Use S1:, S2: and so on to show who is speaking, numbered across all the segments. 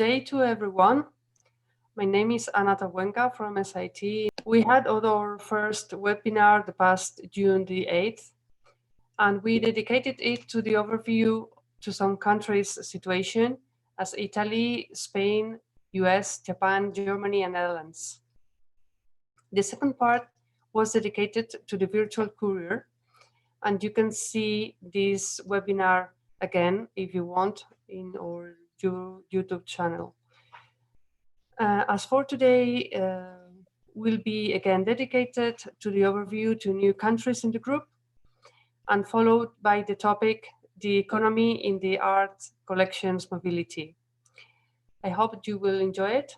S1: day to everyone. My name is Ana Tabuenca from SIT. We had our first webinar the past June the 8th, and we dedicated it to the overview to some countries' situation as Italy, Spain, US, Japan, Germany, and Netherlands. The second part was dedicated to the virtual courier, and you can see this webinar again if you want in our YouTube channel. As for today, will be again dedicated to the overview to new countries in the group, and followed by the topic, the economy in the art collections mobility. I hope you will enjoy it,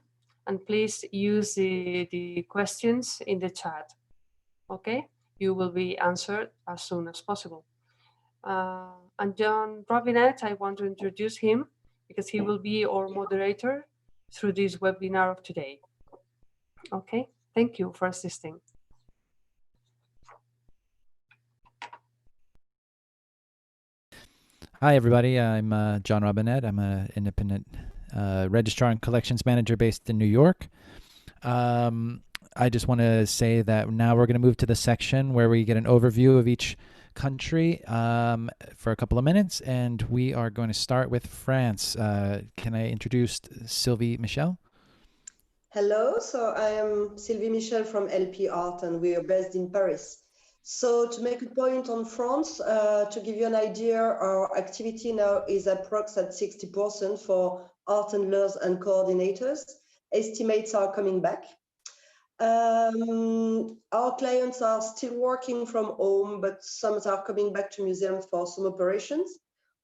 S1: and please use the questions in the chat. Okay, you will be answered as soon as possible. And John Robinet, I want to introduce him because he will be our moderator through this webinar of today. Okay, thank you for assisting.
S2: Hi, everybody. I'm John Robinet. I'm an independent registrar and collections manager based in New York. I just want to say that now we're going to move to the section where we get an overview of each country for a couple of minutes, and we are going to start with France. Can I introduce Sylvie Michel?
S3: Hello, so I am Sylvie Michel from LP Art, and we are based in Paris. So to make a point on France, to give you an idea, our activity now is approx at 60% for art handlers and coordinators. Estimates are coming back. Our clients are still working from home, but some are coming back to museums for some operations.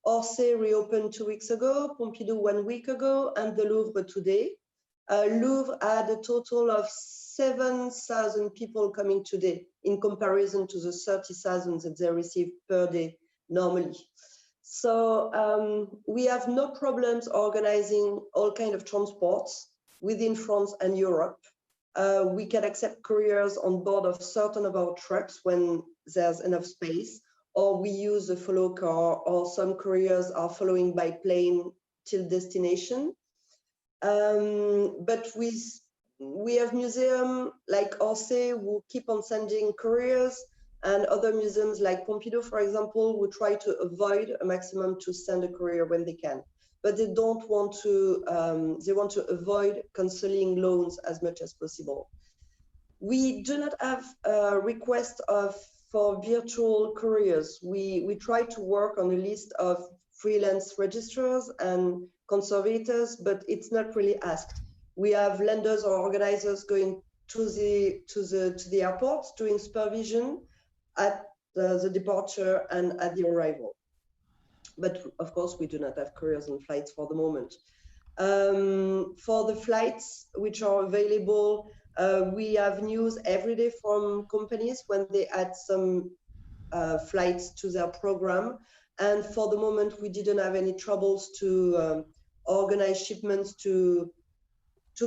S3: Orsay reopened 2 weeks ago, Pompidou 1 week ago, and the Louvre today. Louvre had a total of 7,000 people coming today in comparison to the 30,000 that they receive per day normally. So we have no problems organizing all kinds of transports within France and Europe. We can accept couriers on board of certain of our trucks when there's enough space, or we use a follow car, or some couriers are following by plane till destination. But we have museums like Orsay who keep on sending couriers, and other museums like Pompidou, for example, who try to avoid a maximum to send a courier when they can. But they don't want to, they want to avoid cancelling loans as much as possible. We do not have a request for virtual couriers. We try to work on a list of freelance registrars and conservators, but it's not really asked. We have lenders or organizers going to the airport, doing supervision at the departure and at the arrival. But of course, we do not have couriers on flights for the moment. For the flights which are available, we have news every day from companies when they add some flights to their program. And for the moment, we didn't have any troubles to organize shipments to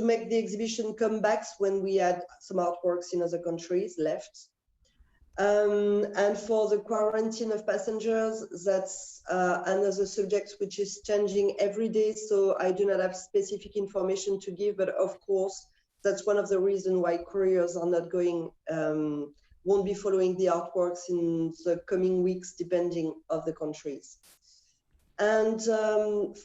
S3: make the exhibition comebacks when we had some artworks in other countries left. And for the quarantine of passengers, that's another subject which is changing every day. So I do not have specific information to give, but of course, that's one of the reasons why couriers are not going, won't be following the artworks in the coming weeks, depending of the countries. And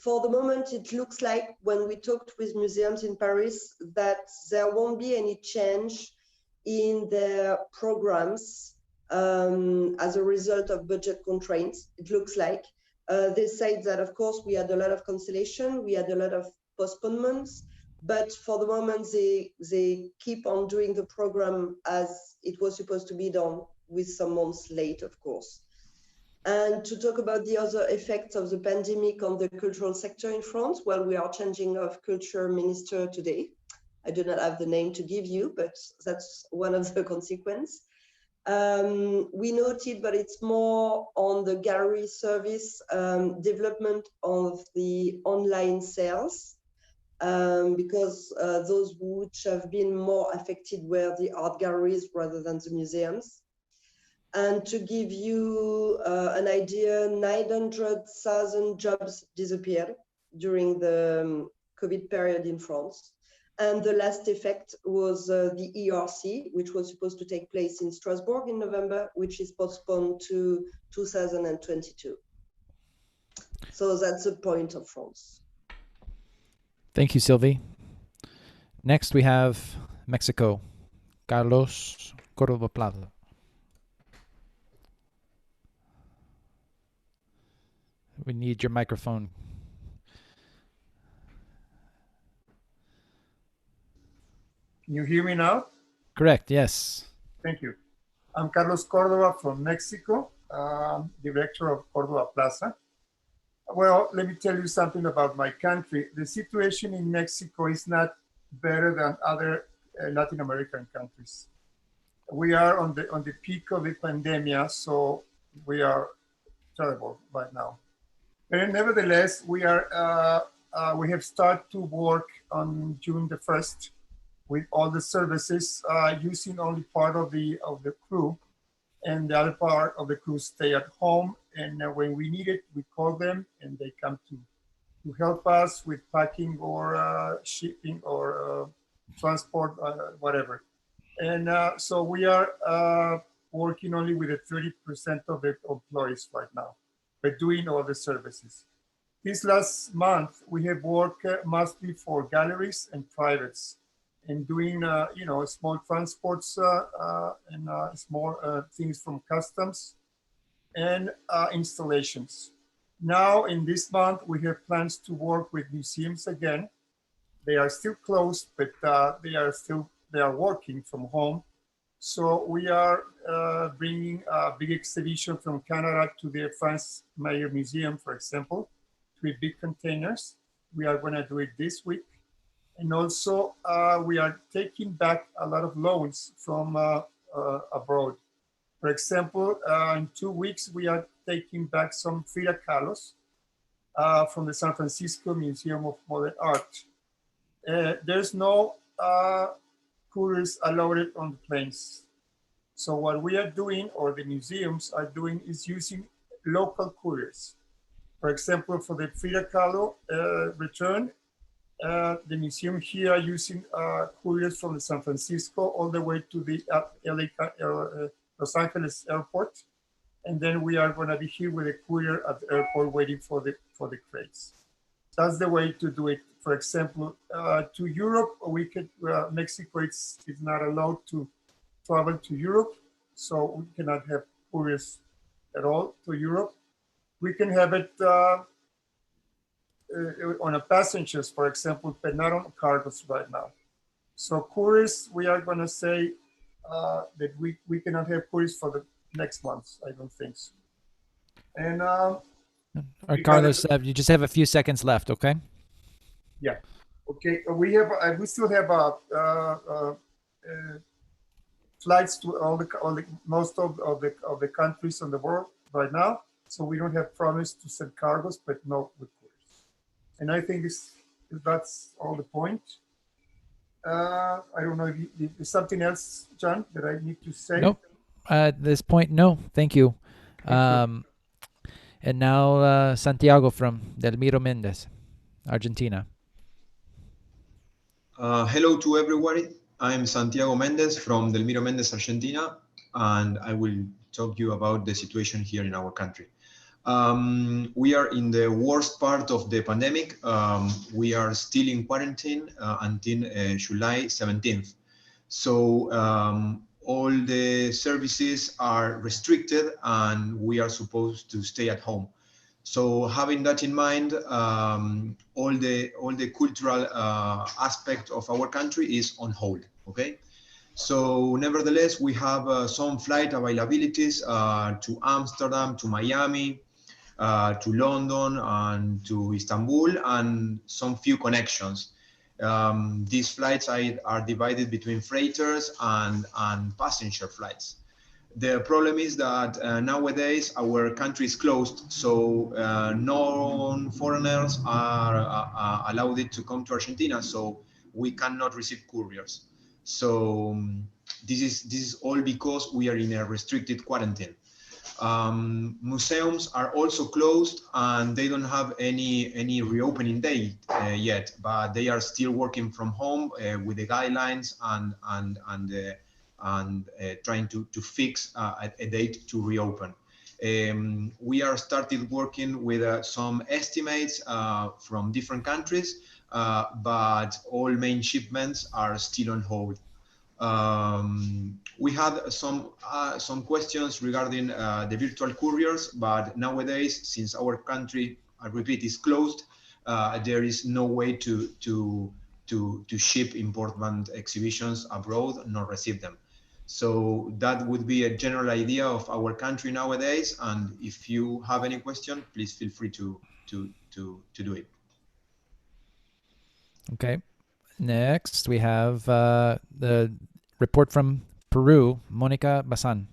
S3: for the moment, it looks like when we talked with museums in Paris that there won't be any change in their programs as a result of budget constraints. It looks like they said that, of course, we had a lot of cancellation, we had a lot of postponements, but for the moment, they keep on doing the program as it was supposed to be done, with some months late, of course. And to talk about the other effects of the pandemic on the cultural sector in France, well, we are changing of culture minister today. I do not have the name to give you, but that's one of the consequences. We noted, but it's more on the gallery service development of the online sales, because those which have been more affected were the art galleries rather than the museums. And to give you an idea, 900,000 jobs disappeared during the COVID period in France. And the last effect was the ERC, which was supposed to take place in Strasbourg in November, which is postponed to 2022. So that's the point of France.
S2: Thank you, Sylvie. Next, we have Mexico. Carlos Córdoba Plaza. We need your microphone.
S4: Can you hear me now?
S2: Correct, yes.
S4: Thank you. I'm Carlos Cordova from Mexico, director of Córdoba Plaza. Well, let me tell you something about my country. The situation in Mexico is not better than other Latin American countries. We are on the peak of the pandemic, so we are terrible right now. But nevertheless, we have started to work on June the 1st with all the services, using only part of the crew, and the other part of the crew stay at home. And when we need it, we call them, and they come to help us with packing or shipping or transport, whatever. And so we are working only with 30% of the employees right now, but doing all the services. This last month, we have worked mostly for galleries and privates, and doing small transports and small things from customs and installations. Now in this month, we have plans to work with museums again. They are still closed, but they are working from home. So we are bringing a big exhibition from Canada to the France Mayer Museum, for example, with big containers. We are going to do it this week. And also, we are taking back a lot of loans from abroad. For example, in 2 weeks, we are taking back some Frida Kahlos from the San Francisco Museum of Modern Art. There's no couriers allowed on the planes. So what we are doing, or the museums are doing, is using local couriers. For example, for the Frida Kahlo return, the museum here are using couriers from the San Francisco all the way to the Los Angeles airport. And then we are going to be here with a courier at the airport waiting for the crates. That's the way to do it. For example, to Europe, Mexico is not allowed to travel to Europe, so we cannot have couriers at all to Europe. We can have it on a passengers, for example, but not on cargos right now. So couriers, we are going to say that we cannot have couriers for the next months. I don't think so. And
S2: All right, Carlos, you just have a few seconds left, okay?
S4: Yeah. Okay. We still have flights to most of the countries in the world right now. So we don't have promise to send cargos, but no with couriers. And I think that's all the point. I don't know if there's something else, John, that I need to say.
S2: Nope. At this point, no. Thank you. And now Santiago from Delmiro Mendes, Argentina.
S5: Hello to everybody. I'm Santiago Mendes from Delmiro Mendes, Argentina, and I will talk you about the situation here in our country. We are in the worst part of the pandemic. We are still in quarantine until July 17th. So all the services are restricted and we are supposed to stay at home. So having that in mind, all the cultural aspect of our country is on hold, okay? So nevertheless, we have some flight availabilities to Amsterdam, to Miami, to London, and to Istanbul, and some few connections. These flights are divided between freighters and passenger flights. The problem is that nowadays our country is closed, so no foreigners are allowed to come to Argentina, so we cannot receive couriers. So this is all because we are in a restricted quarantine. Museums are also closed and they don't have any reopening date yet, but they are still working from home with the guidelines and trying to fix a date to reopen. We are started working with some estimates from different countries, but all main shipments are still on hold. We had some questions regarding the virtual couriers, but nowadays, since our country, I repeat, is closed, there is no way to ship important exhibitions abroad nor receive them. So that would be a general idea of our country nowadays. And if you have any question, please feel free to do it.
S2: Okay. Next, we have the report from Peru, Mónica Bazán.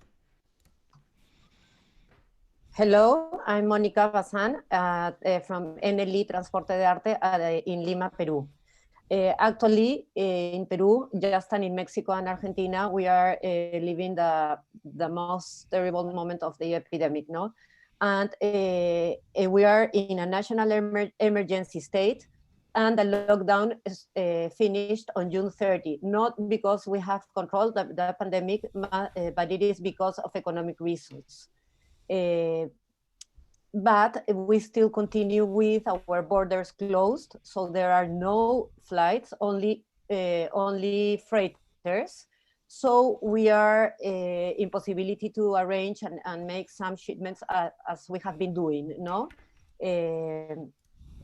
S6: Hello, I'm Mónica Bazán from NLE Transporte de Arte in Lima, Peru. Actually, in Peru, just and in Mexico and Argentina, we are living the most terrible moment of the epidemic, no? And we are in a national emergency state, and the lockdown is finished on June 30, not because we have controlled the pandemic, but it is because of economic reasons. But we still continue with our borders closed, so there are no flights, only freighters. So we are in possibility to arrange and make some shipments as we have been doing, no?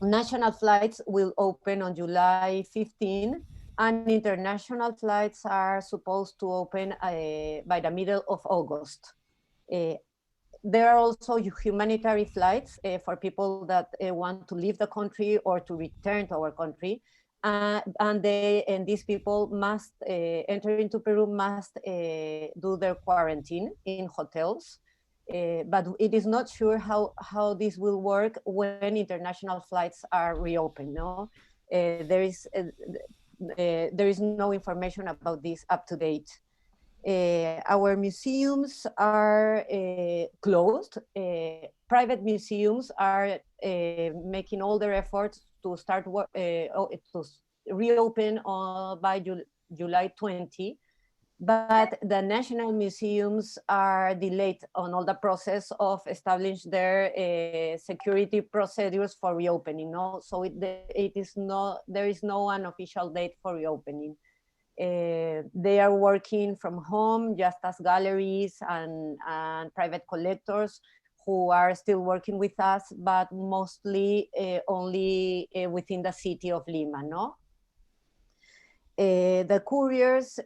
S6: National flights will open on July 15, and international flights are supposed to open by the middle of August. There are also humanitarian flights for people that want to leave the country or to return to our country. And these people must enter into Peru, must do their quarantine in hotels. But it is not sure how this will work when international flights are reopened. No, there is no information about this up to date. Our museums are closed. Private museums are making all their efforts to start to reopen by July 20, but the national museums are delayed on all the process of establish their security procedures for reopening. No, so there is no an official date for reopening. They are working from home, just as galleries and private collectors who are still working with us, but mostly only within the city of Lima, no? The couriers,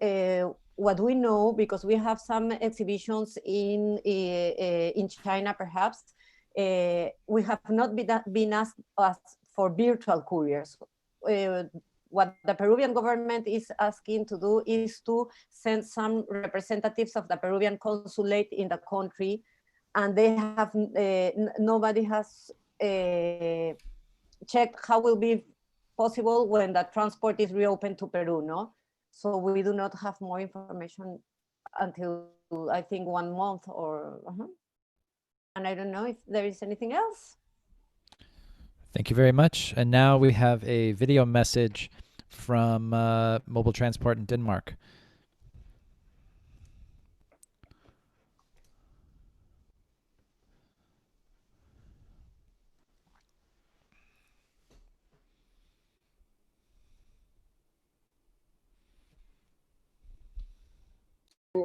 S6: what we know, because we have some exhibitions in China perhaps, we have not been asked for virtual couriers. What the Peruvian government is asking to do is to send some representatives of the Peruvian consulate in the country, and they have nobody has checked how will be possible when the transport is reopened to Peru, no? So we do not have more information until I think 1 month or, and I don't know if there is anything else.
S2: Thank you very much. And now we have a video message from Mobile Transport in Denmark.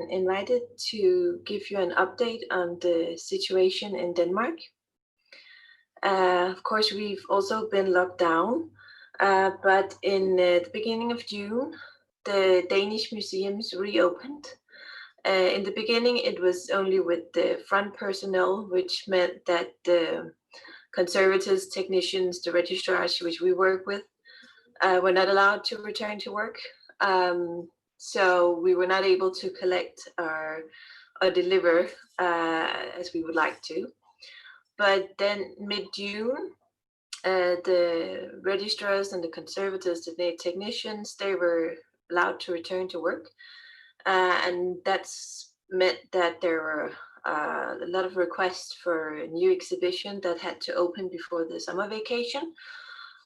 S7: Invited to give you an update on the situation in Denmark. Of course, we've also been locked down, but in the beginning of June, the Danish museums reopened. In the beginning, it was only with the front personnel, which meant that the conservators, technicians, the registrars, which we work with, were not allowed to return to work. So we were not able to collect or deliver as we would like to. But then mid-June, the registrars and the conservators, the technicians, they were allowed to return to work. And that's meant that there were a lot of requests for a new exhibition that had to open before the summer vacation,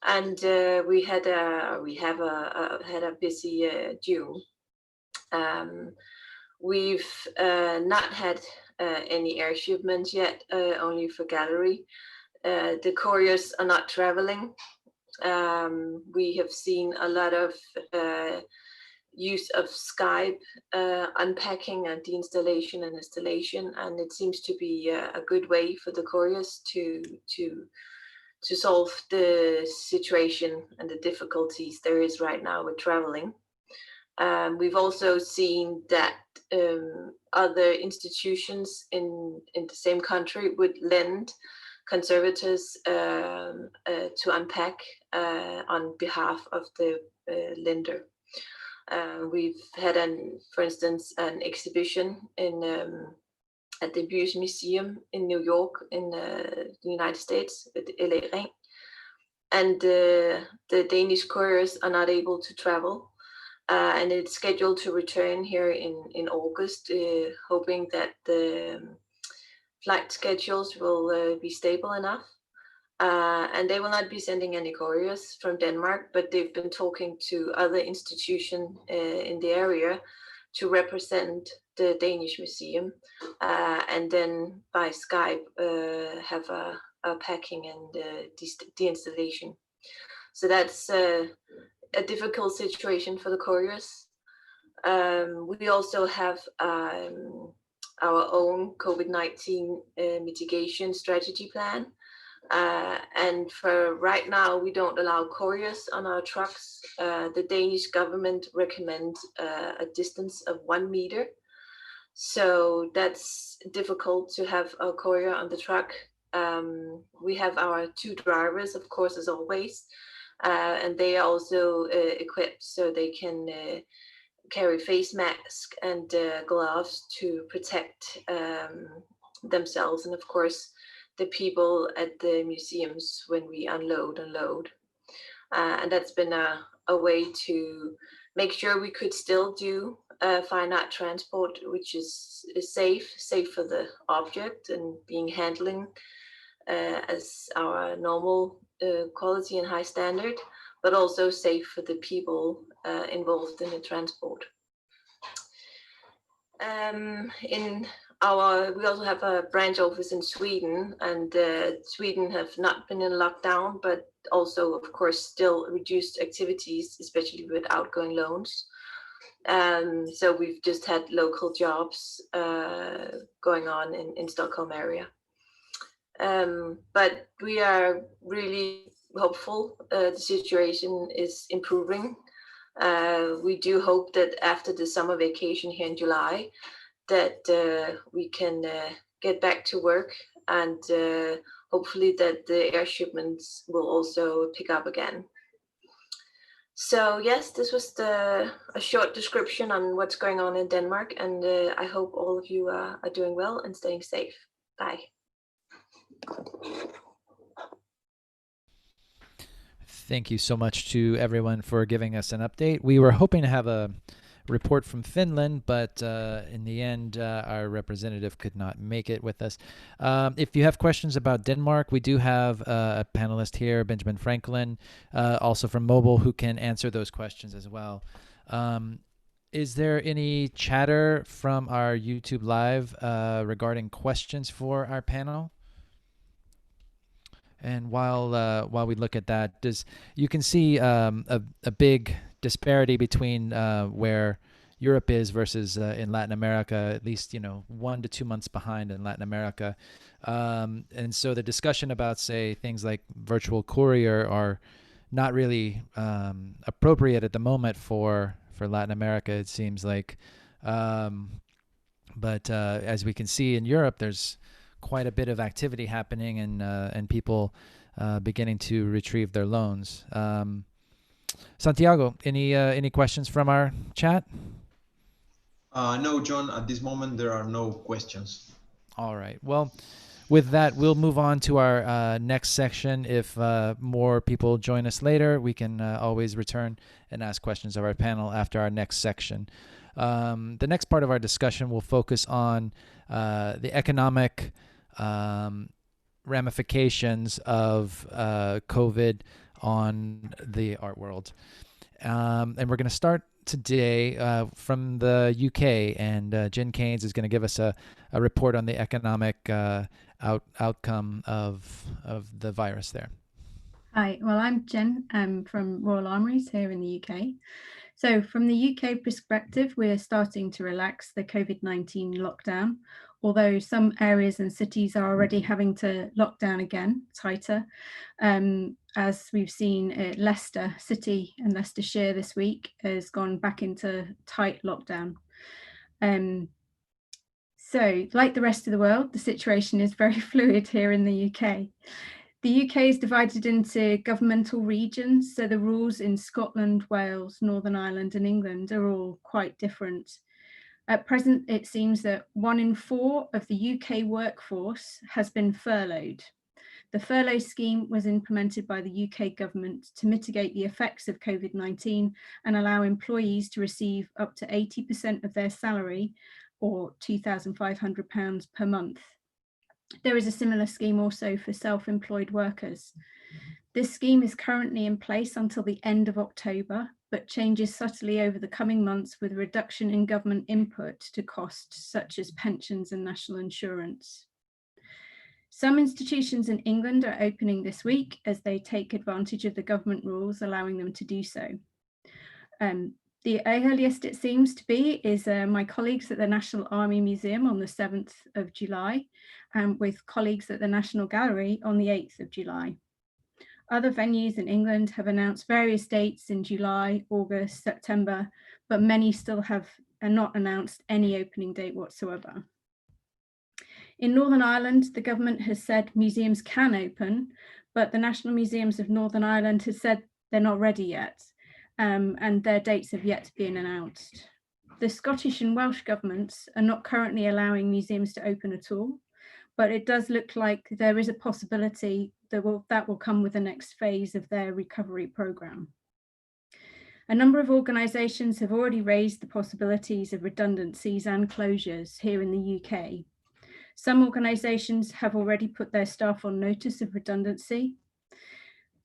S7: and we had a busy June. We've not had any air shipments yet, only for gallery. The couriers are not traveling. We have seen a lot of use of Skype, unpacking and deinstallation and installation, and it seems to be a good way for the couriers to solve the situation and the difficulties there is right now with traveling. We've also seen that other institutions in the same country would lend conservators to unpack on behalf of the lender. We've had, for instance, an exhibition at the Buse Museum in New York in the United States with LA Ring, and the Danish couriers are not able to travel. And it's scheduled to return here in August, hoping that the flight schedules will be stable enough. And they will not be sending any couriers from Denmark, but they've been talking to other institutions in the area to represent the Danish Museum, and then by Skype have a packing and deinstallation. So that's a difficult situation for the couriers. We also have our own COVID-19 mitigation strategy plan. And for right now, we don't allow couriers on our trucks. The Danish government recommends a distance of 1 meter. So that's difficult to have a courier on the truck. We have our 2 drivers, of course, as always. And they are also equipped so they can carry face masks and gloves to protect themselves and, of course, the people at the museums when we unload and load. And that's been a way to make sure we could still do fine art transport, which is safe for the object and being handling as our normal quality and high standard, but also safe for the people involved in the transport. We also have a branch office in Sweden, and Sweden have not been in lockdown, but also, of course, still reduced activities, especially with outgoing loans. So we've just had local jobs going on in Stockholm area. But we are really hopeful the situation is improving. We do hope that after the summer vacation here in July, that we can get back to work, and hopefully that the air shipments will also pick up again. So yes, this was a short description on what's going on in Denmark, and I hope all of you are doing well and staying safe. Bye.
S2: Thank you so much to everyone for giving us an update. We were hoping to have a report from Finland, but in the end, our representative could not make it with us. If you have questions about Denmark, we do have a panelist here, Benjamin Franklin, also from Mobile, who can answer those questions as well. Is there any chatter from our YouTube Live regarding questions for our panel? And while we look at that, you can see a big disparity between where Europe is versus in Latin America, at least 1 to 2 months behind in Latin America. And so the discussion about, say, things like virtual courier are not really appropriate at the moment for Latin America, it seems like. But as we can see in Europe, there's quite a bit of activity happening and people beginning to retrieve their loans. Santiago, any questions from our chat?
S5: No, John, at this moment there are no questions.
S2: All right. Well, with that, we'll move on to our next section. If more people join us later, we can always return and ask questions of our panel after our next section. The next part of our discussion will focus on the economic ramifications of COVID on the art world. And we're going to start today from the UK, and Jen Keynes is going to give us a report on the economic outcome of the virus there.
S8: Hi, well, I'm Jen. I'm from Royal Armouries here in the UK. So from the UK perspective, we're starting to relax the COVID-19 lockdown, although some areas and cities are already having to lock down again tighter. As we've seen, Leicester City and Leicestershire this week has gone back into tight lockdown. So like the rest of the world, the situation is very fluid here in the UK. The UK is divided into governmental regions, so the rules in Scotland, Wales, Northern Ireland and England are all quite different. At present, it seems that 1 in 4 of the UK workforce has been furloughed. The furlough scheme was implemented by the UK government to mitigate the effects of COVID-19 and allow employees to receive up to 80% of their salary, or £2,500 per month. There is a similar scheme also for self-employed workers. This scheme is currently in place until the end of October, but changes subtly over the coming months with a reduction in government input to costs such as pensions and national insurance. Some institutions in England are opening this week as they take advantage of the government rules allowing them to do so. The earliest it seems to be is my colleagues at the National Army Museum on the 7th of July, and with colleagues at the National Gallery on the 8th of July. Other venues in England have announced various dates in July, August, September, but many still have not announced any opening date whatsoever. In Northern Ireland, the government has said museums can open, but the National Museums of Northern Ireland has said they're not ready yet. And their dates have yet to be announced. The Scottish and Welsh governments are not currently allowing museums to open at all, but it does look like there is a possibility that will come with the next phase of their recovery programme. A number of organisations have already raised the possibilities of redundancies and closures here in the UK. Some organisations have already put their staff on notice of redundancy.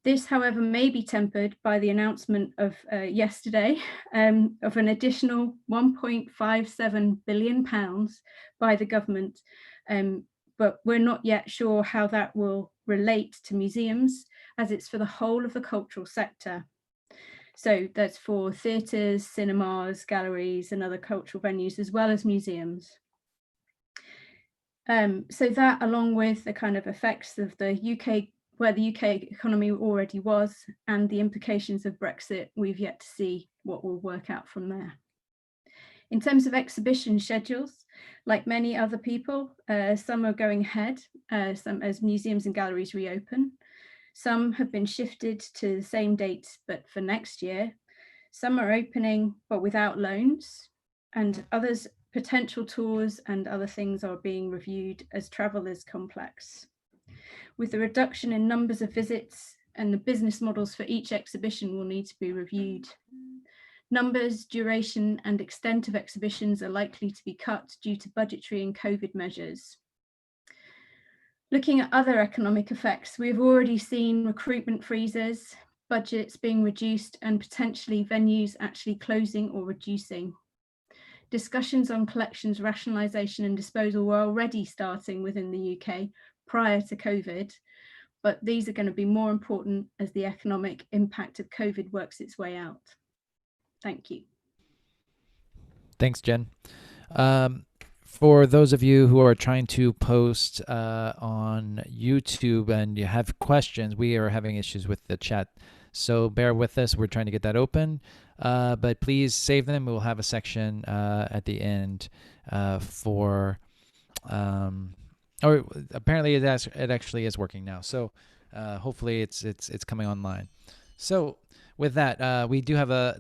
S8: This, however, may be tempered by the announcement of yesterday of an additional £1.57 billion by the government, but we're not yet sure how that will relate to museums, as it's for the whole of the cultural sector. So that's for theatres, cinemas, galleries and other cultural venues, as well as museums. So that, along with the kind of effects of the UK, where the UK economy already was, and the implications of Brexit, we've yet to see what will work out from there. In terms of exhibition schedules, like many other people, some are going ahead, some as museums and galleries reopen. Some have been shifted to the same dates, but for next year. Some are opening, but without loans, and others, potential tours and other things are being reviewed as travel is complex. With the reduction in numbers of visits, and the business models for each exhibition will need to be reviewed. Numbers, duration and extent of exhibitions are likely to be cut due to budgetary and COVID measures. Looking at other economic effects, we've already seen recruitment freezes, budgets being reduced and potentially venues actually closing or reducing. Discussions on collections rationalisation and disposal were already starting within the UK prior to COVID, but these are going to be more important as the economic impact of COVID works its way out. Thank you.
S2: Thanks, Jen. For those of you who are trying to post on YouTube and you have questions, we are having issues with the chat. So bear with us. We're trying to get that open, but please save them. We'll have a section at the end for, or apparently it actually is working now. So hopefully it's coming online. So with that, we do have a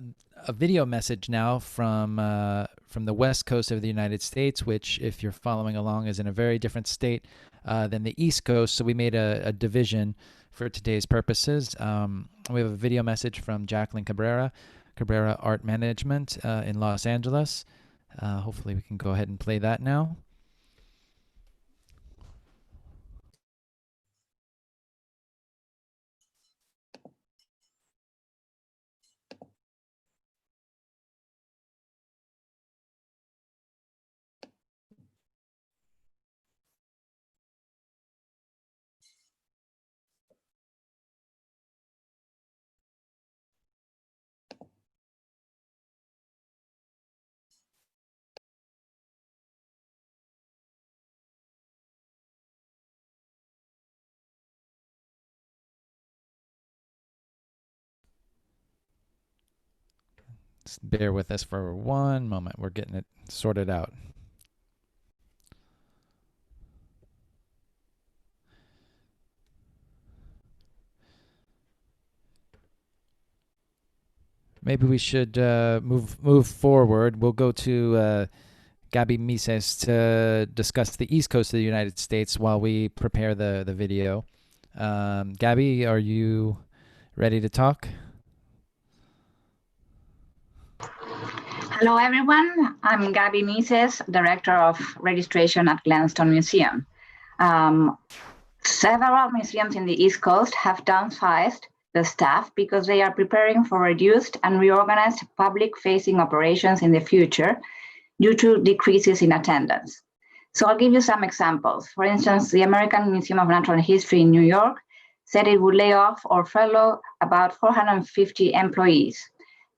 S2: video message now from the west coast of the United States, which, if you're following along, is in a very different state than the East Coast. So we made a division for today's purposes. We have a video message from Jacqueline Cabrera Art Management in Los Angeles. Hopefully we can go ahead and play that now. Just bear with us for one moment. We're getting it sorted out. Maybe we should move forward. We'll go to Gabby Mises to discuss the East Coast of the United States while we prepare the video. Gabby, are you ready to talk?
S9: Hello, everyone. I'm Gabby Mises, Director of Registration at Glenstone Museum. Several museums in the East Coast have downsized the staff because they are preparing for reduced and reorganized public-facing operations in the future due to decreases in attendance. So I'll give you some examples. For instance, the American Museum of Natural History in New York said it would lay off or furlough about 450 employees.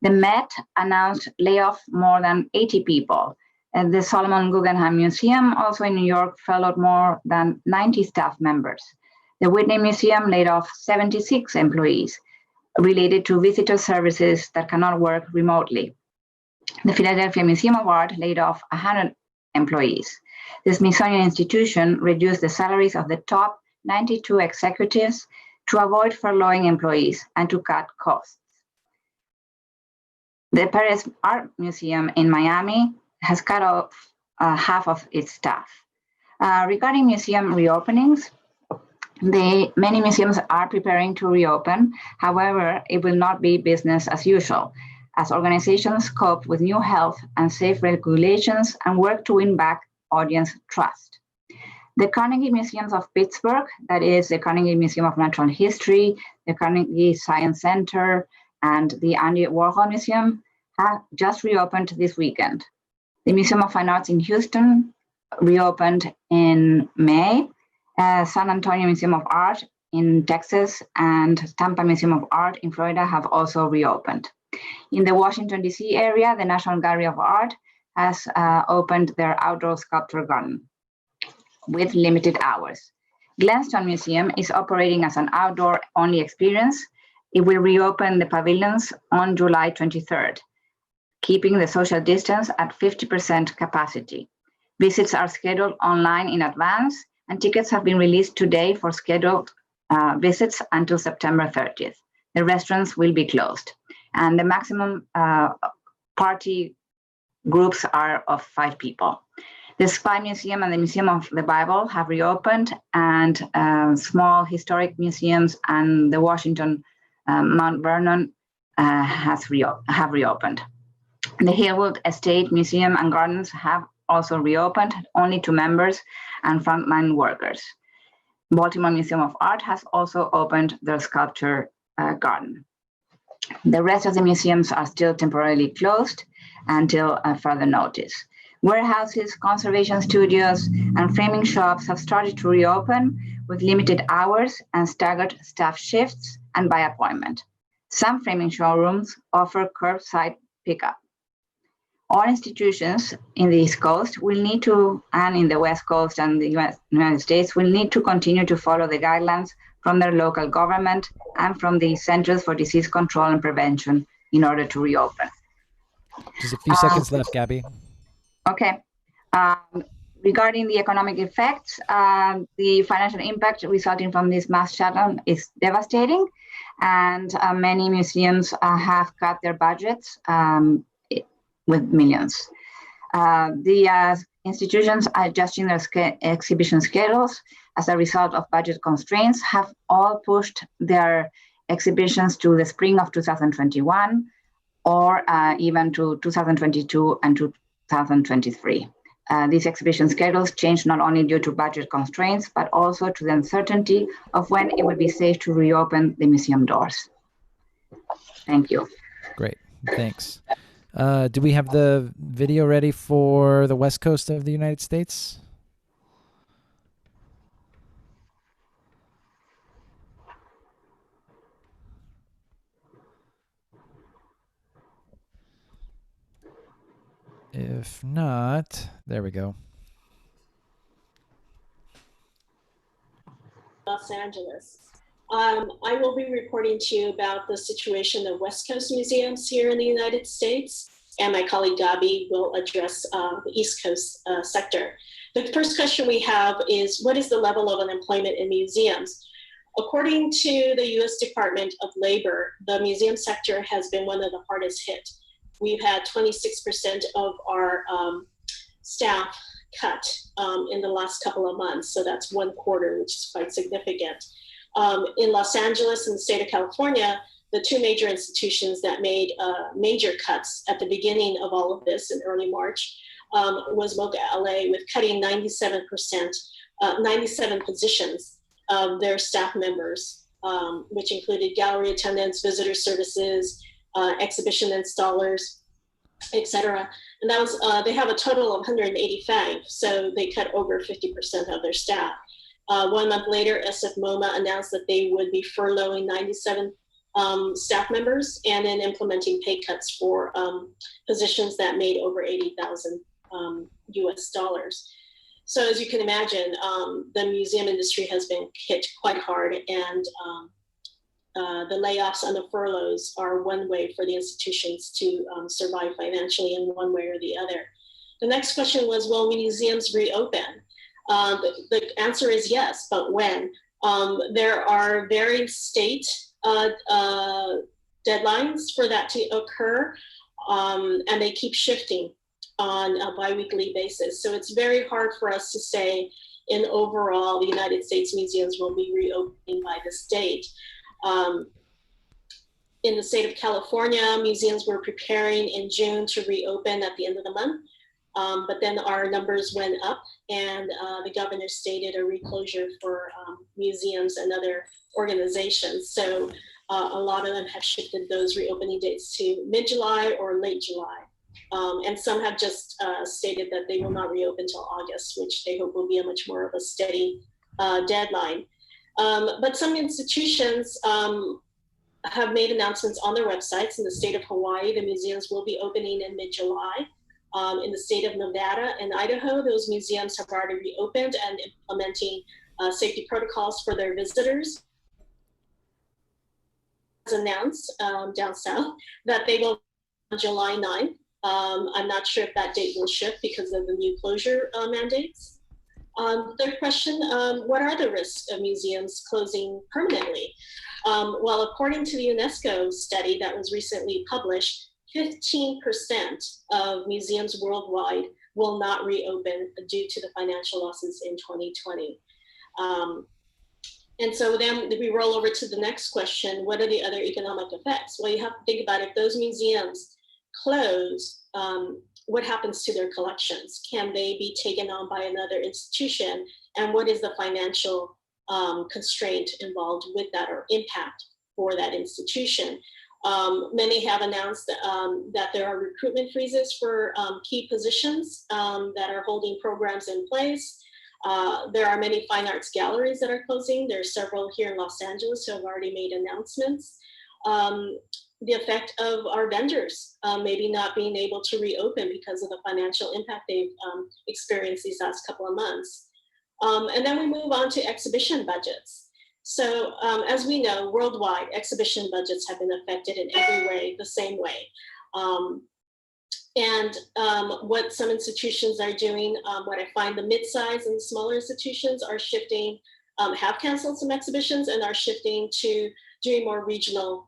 S9: The Met announced layoff more than 80 people. And the Solomon Guggenheim Museum, also in New York, furloughed more than 90 staff members. The Whitney Museum laid off 76 employees related to visitor services that cannot work remotely. The Philadelphia Museum of Art laid off 100 employees. The Smithsonian Institution reduced the salaries of the top 92 executives to avoid furloughing employees and to cut costs. The Perez Art Museum in Miami has cut off half of its staff. Regarding museum reopenings, many museums are preparing to reopen. However, it will not be business as usual, as organizations cope with new health and safe regulations and work to win back audience trust. The Carnegie Museums of Pittsburgh, that is the Carnegie Museum of Natural History, the Carnegie Science Center, and the Andy Warhol Museum, have just reopened this weekend. The Museum of Fine Arts in Houston reopened in May. San Antonio Museum of Art in Texas and Tampa Museum of Art in Florida have also reopened. In the Washington, D.C. area, the National Gallery of Art has opened their outdoor sculpture garden with limited hours. Glenstone Museum is operating as an outdoor-only experience. It will reopen the pavilions on July 23rd, keeping the social distance at 50% capacity. Visits are scheduled online in advance, and tickets have been released today for scheduled visits until September 30th. The restaurants will be closed, and the maximum party groups are of 5 people. The Spy Museum and the Museum of the Bible have reopened, and small historic museums and the Washington Mount Vernon have reopened. The Hillwood Estate Museum and Gardens have also reopened, only to members and frontline workers. Baltimore Museum of Art has also opened their sculpture garden. The rest of the museums are still temporarily closed until further notice. Warehouses, conservation studios, and framing shops have started to reopen with limited hours and staggered staff shifts and by appointment. Some framing showrooms offer curbside pickup. All institutions in the East Coast will need to, and in the West Coast and the United States, will need to continue to follow the guidelines from their local government and from the Centers for Disease Control and Prevention in order to reopen.
S2: Just a few seconds left, Gabby.
S9: Okay. Regarding the economic effects, the financial impact resulting from this mass shutdown is devastating, and many museums have cut their budgets with millions. The institutions are adjusting their exhibition schedules as a result of budget constraints, have all pushed their exhibitions to the spring of 2021 or even to 2022 and 2023. These exhibition schedules changed not only due to budget constraints, but also to the uncertainty of when it would be safe to reopen the museum doors. Thank you.
S2: Great, thanks. Do we have the video ready for the West Coast of the United States? If not, there we go.
S10: Los Angeles. I will be reporting to you about the situation of West Coast museums here in the United States, and my colleague Gabi will address the East Coast sector. The first question we have is, what is the level of unemployment in museums? According to the US Department of Labor, the museum sector has been one of the hardest hit. We've had 26% of our staff cut in the last couple of months. So that's 1/4, which is quite significant. In Los Angeles and the state of California, the two major institutions that made major cuts at the beginning of all of this in early March was MoCA LA, with cutting 97 positions of their staff members, which included gallery attendants, visitor services, exhibition installers, etc. And that was, they have a total of 185, so they cut over 50% of their staff. 1 month later, SF MoMA announced that they would be furloughing 97 staff members and then implementing pay cuts for positions that made over 80,000 US dollars. So as you can imagine, the museum industry has been hit quite hard, and the layoffs and the furloughs are one way for the institutions to survive financially in one way or the other. The next question was, will museums reopen? The answer is yes, but when? There are very state deadlines for that to occur, and they keep shifting on a biweekly basis. So it's very hard for us to say in overall the United States museums will be reopening by this date. In the state of California, museums were preparing in June to reopen at the end of the month, but then our numbers went up, and the governor stated a reclosure for museums and other organizations. So a lot of them have shifted those reopening dates to mid-July or late July. And some have just stated that they will not reopen until August, which they hope will be a much more of a steady deadline. But some institutions have made announcements on their websites. In the state of Hawaii, the museums will be opening in mid-July. In the state of Nevada and Idaho, those museums have already reopened and implementing safety protocols for their visitors. Has announced down south that they will on July 9th. I'm not sure if that date will shift because of the new closure mandates. Third question, what are the risks of museums closing permanently? Well, according to the UNESCO study that was recently published, 15% of museums worldwide will not reopen due to the financial losses in 2020. And so then we roll over to the next question, what are the other economic effects? Well, you have to think about if those museums close, what happens to their collections? Can they be taken on by another institution? And what is the financial constraint involved with that, or impact for that institution? Many have announced that there are recruitment freezes for key positions that are holding programs in place. There are many fine arts galleries that are closing. There are several here in Los Angeles who have already made announcements. The effect of our vendors maybe not being able to reopen because of the financial impact they've experienced these last couple of months. And then we move on to exhibition budgets. So as we know, worldwide, exhibition budgets have been affected in every way, the same way. And what some institutions are doing, what I find the mid-size and smaller institutions are shifting, have canceled some exhibitions and are shifting to doing more regional,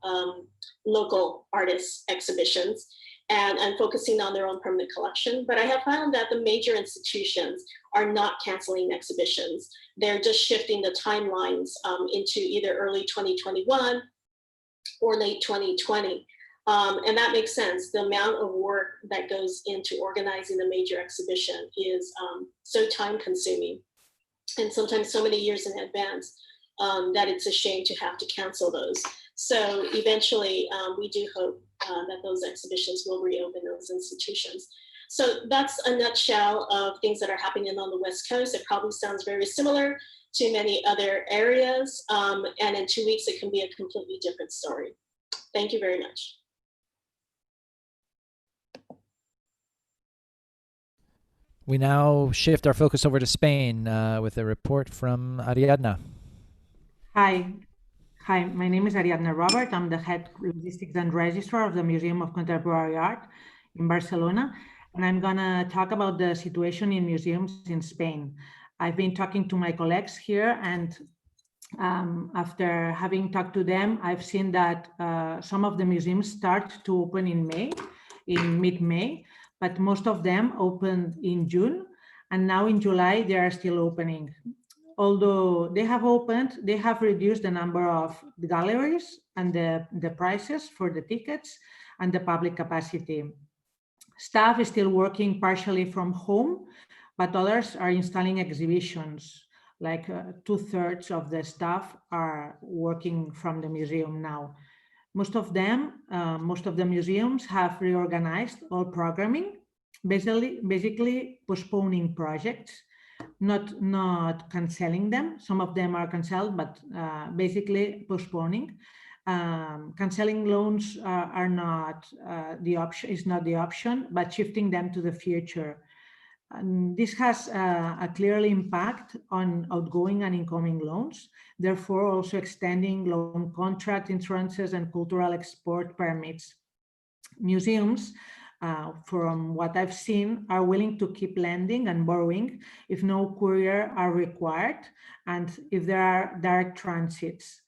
S10: local artist exhibitions. and focusing on their own permanent collection. But I have found that the major institutions are not canceling exhibitions. They're just shifting the timelines into either early 2021 or late 2020. And that makes sense. The amount of work that goes into organizing a major exhibition is so time consuming, and sometimes so many years in advance that it's a shame to have to cancel those. So eventually we do hope that those exhibitions will reopen those institutions. So that's a nutshell of things that are happening on the West Coast. It probably sounds very similar to many other areas. And in 2 weeks, it can be a completely different story. Thank you very much.
S2: We now shift our focus over to Spain with a report from Ariadna.
S11: Hi, my name is Ariadna Robert. I'm the head logistics and registrar of the Museum of Contemporary Art in Barcelona, and I'm gonna talk about the situation in museums in Spain. I've been talking to my colleagues here, and after having talked to them, I've seen that some of the museums start to open in mid-May, but most of them opened in June, and now in July they are still opening. Although they have opened, they have reduced the number of galleries and the prices for the tickets and the public capacity. Staff is still working partially from home, but others are installing exhibitions. Like 2/3 of the staff are working from the museum now. Most of the museums have reorganized all programming, basically postponing projects, not canceling them. Some of them are canceled, but basically postponing. Canceling loans are not the option, is not the option, but shifting them to the future. And this has a clear impact on outgoing and incoming loans, therefore also extending loan contract insurances and cultural export permits. Museums, from what I've seen, are willing to keep lending and borrowing if no courier are required and if there are direct transits.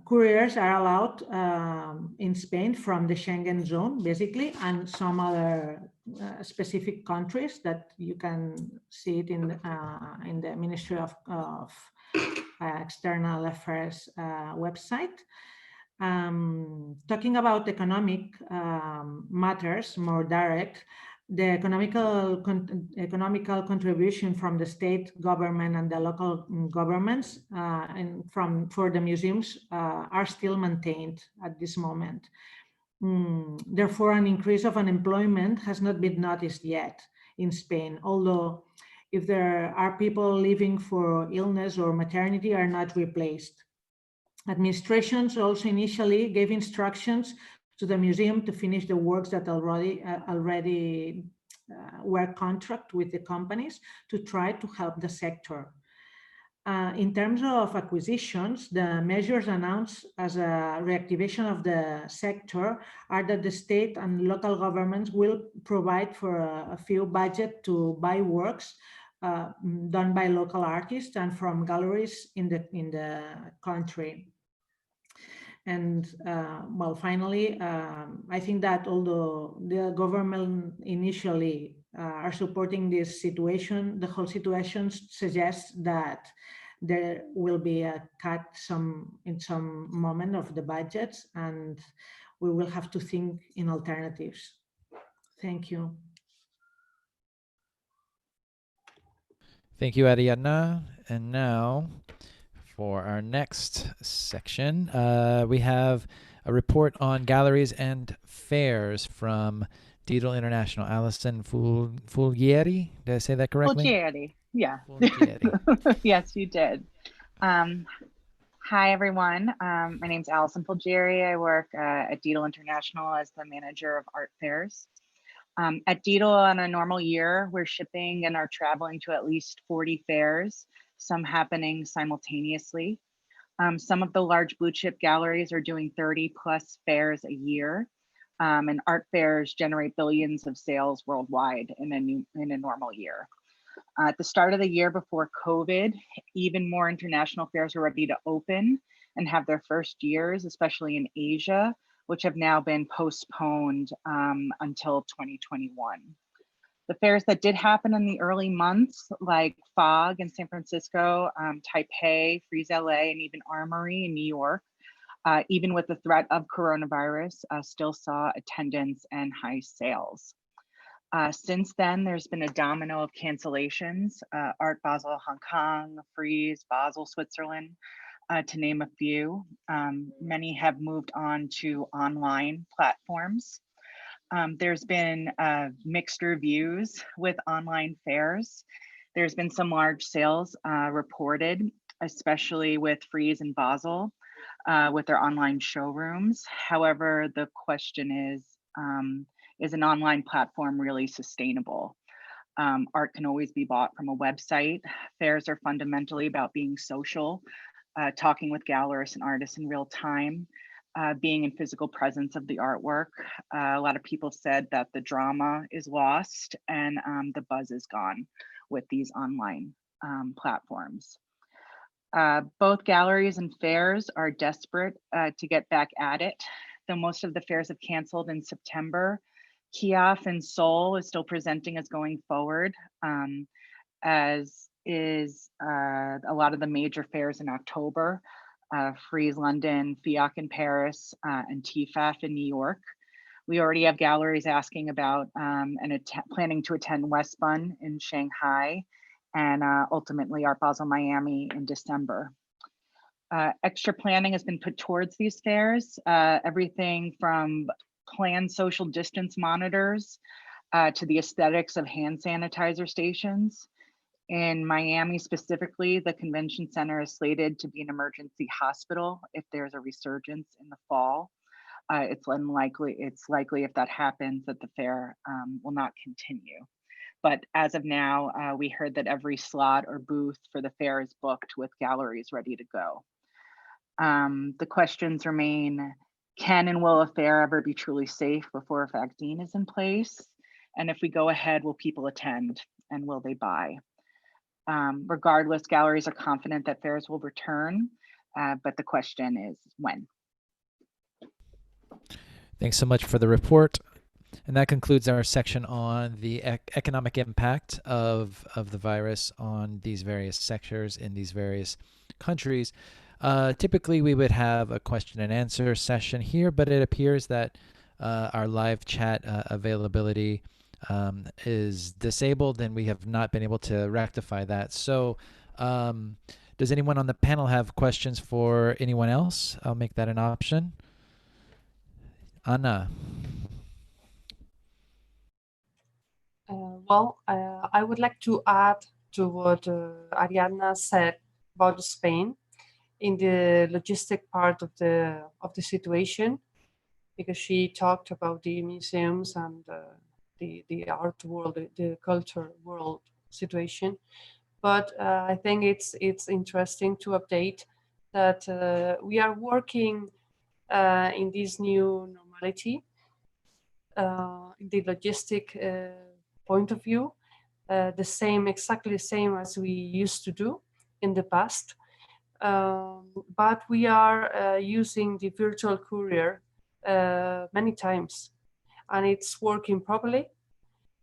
S11: Couriers are allowed in Spain from the Schengen zone, basically, and some other specific countries that you can see it in the Ministry of External Affairs website. Talking about economic matters, more direct, the economical contribution from the state government and the local governments for the museums are still maintained at this moment. Therefore, an increase of unemployment has not been noticed yet in Spain, although if there are people leaving for illness or maternity are not replaced. Administrations also initially gave instructions to the museum to finish the works that already were contract with the companies to try to help the sector. In terms of acquisitions, the measures announced as a reactivation of the sector are that the state and local governments will provide for a few budget to buy works done by local artists and from galleries in the country. And well, finally, I think that although the government initially are supporting this situation, the whole situation suggests that there will be a cut in some moment of the budgets, and we will have to think in alternatives. Thank you.
S2: Thank you, Ariadna. And now, for our next section, we have a report on galleries and fairs from Digital International. Alison Fulgieri, did I say that correctly?
S12: Fulgieri, yeah.
S2: Fulgieri.
S12: Yes, you did. Hi, everyone. My name's Alison Fulgieri. I work at Digital International as the manager of art fairs. At Digital, on a normal year, we're shipping and are traveling to at least 40 fairs, some happening simultaneously. Some of the large blue chip galleries are doing 30+ fairs a year, and art fairs generate billions of sales worldwide in a normal year. At the start of the year before COVID, even more international fairs were ready to open and have their first years, especially in Asia, which have now been postponed until 2021. The fairs that did happen in the early months, like FOG in San Francisco, Taipei, Freeze LA, and even Armory in New York, even with the threat of coronavirus, still saw attendance and high sales. Since then, there's been a domino of cancellations. Art Basel Hong Kong, Freeze, Basel Switzerland, to name a few. Many have moved on to online platforms. There's been mixed reviews with online fairs. There's been some large sales reported, especially with Freeze and Basel, with their online showrooms. However, the question is an online platform really sustainable? Art can always be bought from a website. Fairs are fundamentally about being social, talking with gallerists and artists in real time, being in physical presence of the artwork. A lot of people said that the drama is lost and the buzz is gone with these online platforms. Both galleries and fairs are desperate to get back at it. Though most of the fairs have canceled in September, Kiev in Seoul is still presenting as going forward, as is a lot of the major fairs in October, Freeze London, FIAC in Paris, and TFAF in New York. We already have galleries asking about planning to attend Westbund in Shanghai, and ultimately Art Basel Miami in December. Extra planning has been put towards these fairs, everything from planned social distance monitors to the aesthetics of hand sanitizer stations. In Miami specifically, the convention center is slated to be an emergency hospital if there's a resurgence in the fall. It's likely if that happens that the fair will not continue. But as of now, we heard that every slot or booth for the fair is booked with galleries ready to go. The questions remain, can and will a fair ever be truly safe before a vaccine is in place? And if we go ahead, will people attend and will they buy? Regardless, galleries are confident that fairs will return, but the question is when?
S2: Thanks so much for the report. And that concludes our section on the economic impact of the virus on these various sectors in these various countries. Typically, we would have a question and answer session here, but it appears that our live chat availability is disabled, and we have not been able to rectify that. So does anyone on the panel have questions for anyone else? I'll make that an option. Anna.
S1: I would like to add to what Ariadna said about Spain in the logistic part of the situation, because she talked about the museums and the art world, the culture world situation. But I think it's interesting to update that we are working in this new normality, in the logistic point of view, exactly the same as we used to do in the past. But we are using the virtual courier many times, and it's working properly.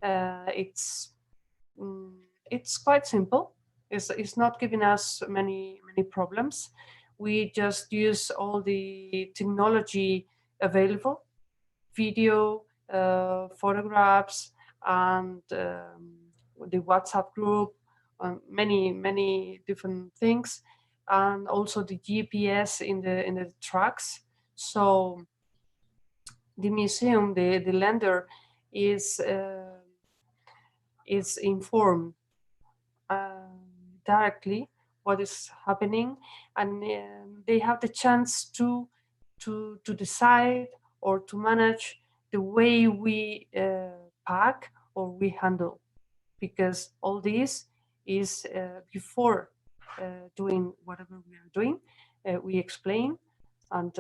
S1: It's quite simple. It's not giving us many problems. We just use all the technology available, video, photographs, and the WhatsApp group, many different things, and also the GPS in the trucks. So the museum, the lender, is informed directly what is happening, and they have the chance to decide or to manage the way we pack or we handle, because all this is before doing whatever we are doing. We explain, and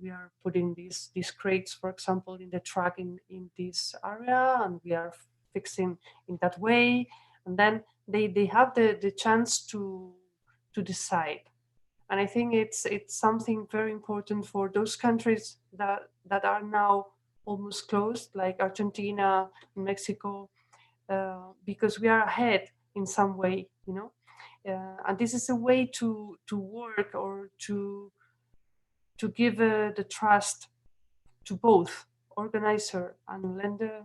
S1: we are putting these crates, for example, in the truck in this area, and we are fixing in that way, and then they have the chance to decide. And I think it's something very important for those countries that are now almost closed, like Argentina, Mexico, because we are ahead in some way, and this is a way to work or to give the trust to both organizer and lender,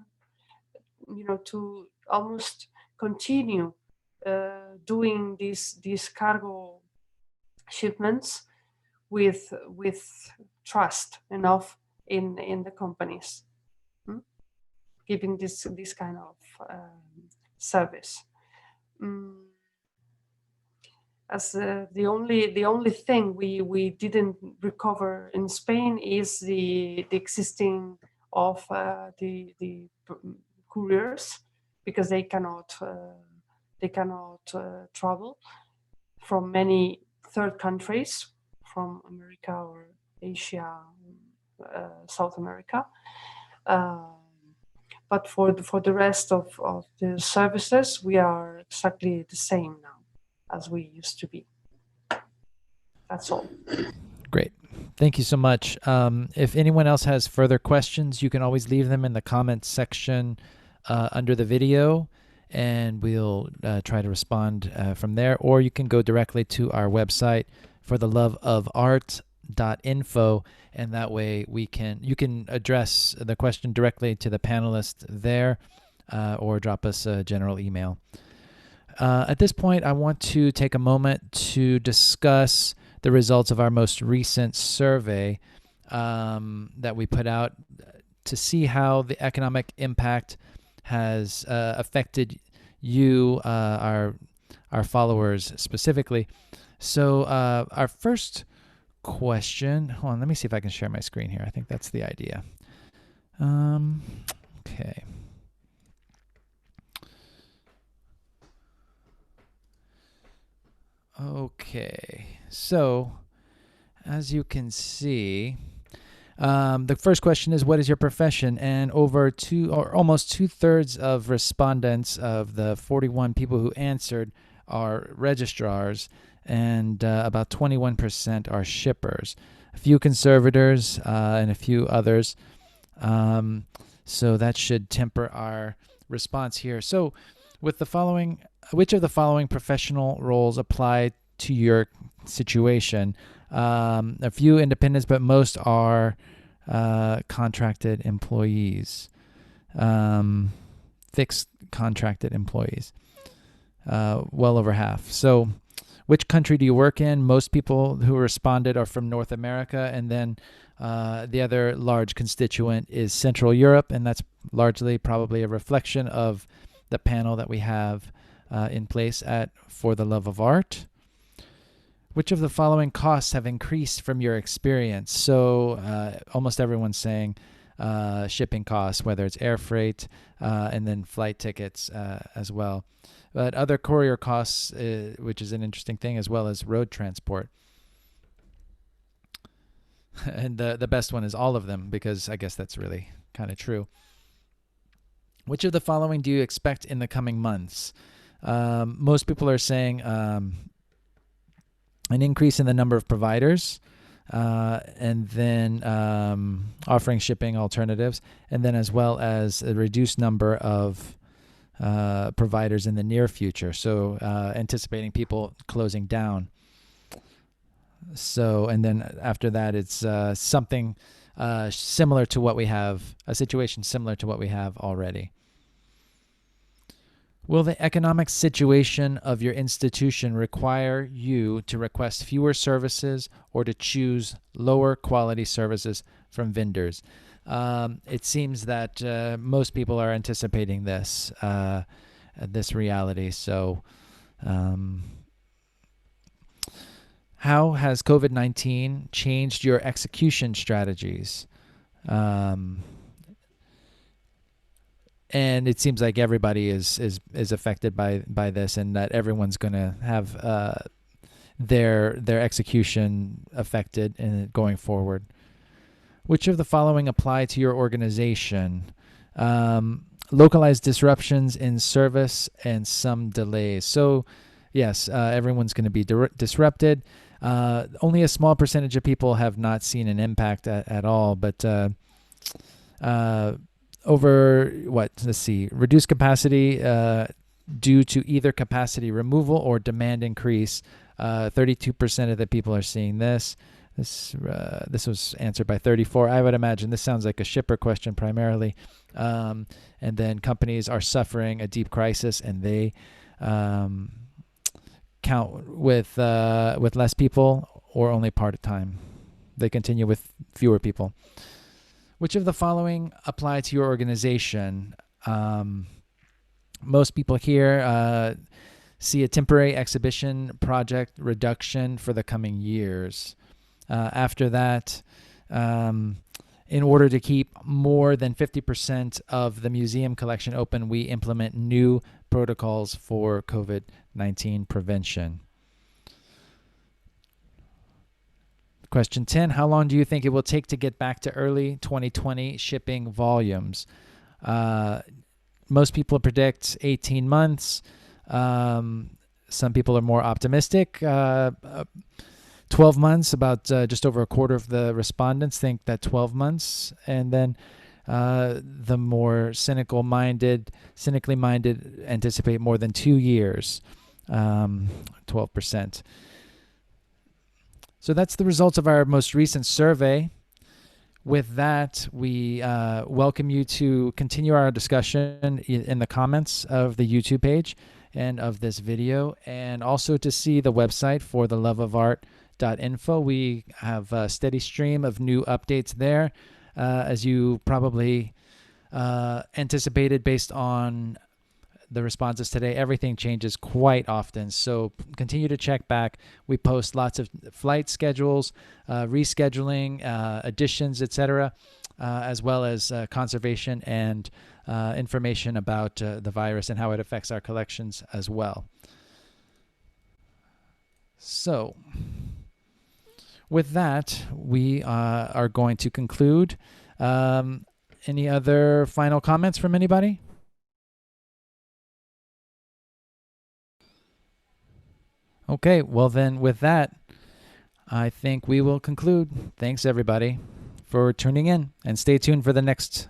S1: to almost continue doing these cargo shipments with trust enough in the companies, giving this kind of service. As the only thing we didn't recover in Spain is the existing of the couriers, because they cannot travel from many third countries, from America or Asia, South America. But for the rest of the services, we are exactly the same now as we used to be. That's all.
S2: Great. Thank you so much. If anyone else has further questions, you can always leave them in the comments section under the video, and we'll try to respond from there. Or you can go directly to our website, fortheloveofart.info, and that way you can address the question directly to the panelists there, or drop us a general email. At this point, I want to take a moment to discuss the results of our most recent survey that we put out to see how the economic impact has affected you, our followers specifically. So our first question, hold on, let me see if I can share my screen here. I think that's the idea. Okay. Okay, so as you can see, the first question is, what is your profession? And almost 2/3 of respondents of the 41 people who answered are registrars, and about 21% are shippers. A few conservators and a few others. So that should temper our response here. So with the following, which of the following professional roles apply to your situation? A few independents, but most are contracted employees, fixed contracted employees, well over half. So which country do you work in? Most people who responded are from North America, and then the other large constituent is Central Europe, and that's largely probably a reflection of the panel that we have in place at For the Love of Art. Which of the following costs have increased from your experience? So almost everyone's saying shipping costs, whether it's air freight and then flight tickets as well. But other courier costs, which is an interesting thing, as well as road transport. And the best one is all of them, because I guess that's really kind of true. Which of the following do you expect in the coming months? Most people are saying an increase in the number of providers, and then offering shipping alternatives, and then as well as a reduced number of providers in the near future. So anticipating people closing down. So, and then after that, it's something similar to what we have, a situation similar to what we have already. Will the economic situation of your institution require you to request fewer services or to choose lower quality services from vendors? It seems that most people are anticipating this reality. So how has COVID-19 changed your execution strategies? And it seems like everybody is affected by this, and that everyone's going to have their execution affected in going forward. Which of the following apply to your organization? Localized disruptions in service and some delays. So yes, everyone's going to be disrupted. Only a small percentage of people have not seen an impact at all, but let's see, reduced capacity due to either capacity removal or demand increase. 32% of the people are seeing this. This was answered by 34. I would imagine this sounds like a shipper question primarily. And then companies are suffering a deep crisis, and they count with less people or only part-time. They continue with fewer people. Which of the following apply to your organization? Most people here see a temporary exhibition project reduction for the coming years. After that, in order to keep more than 50% of the museum collection open, we implement new protocols for COVID-19 prevention. Question 10, how long do you think it will take to get back to early 2020 shipping volumes? Most people predict 18 months. Some people are more optimistic. 12 months, about just over a quarter of the respondents think that 12 months. And then the more cynically minded anticipate more than 2 years, 12%. So that's the results of our most recent survey. With that, we welcome you to continue our discussion in the comments of the YouTube page and of this video, and also to see the website for the loveofart.info. We have a steady stream of new updates there, as you probably anticipated based on the responses today. Everything changes quite often, so continue to check back. We post lots of flight schedules, rescheduling, additions, etc., as well as conservation and information about the virus and how it affects our collections as well. So with that, we are going to conclude. Any other final comments from anybody? Okay, well then with that, I think we will conclude. Thanks everybody for tuning in, and stay tuned for the next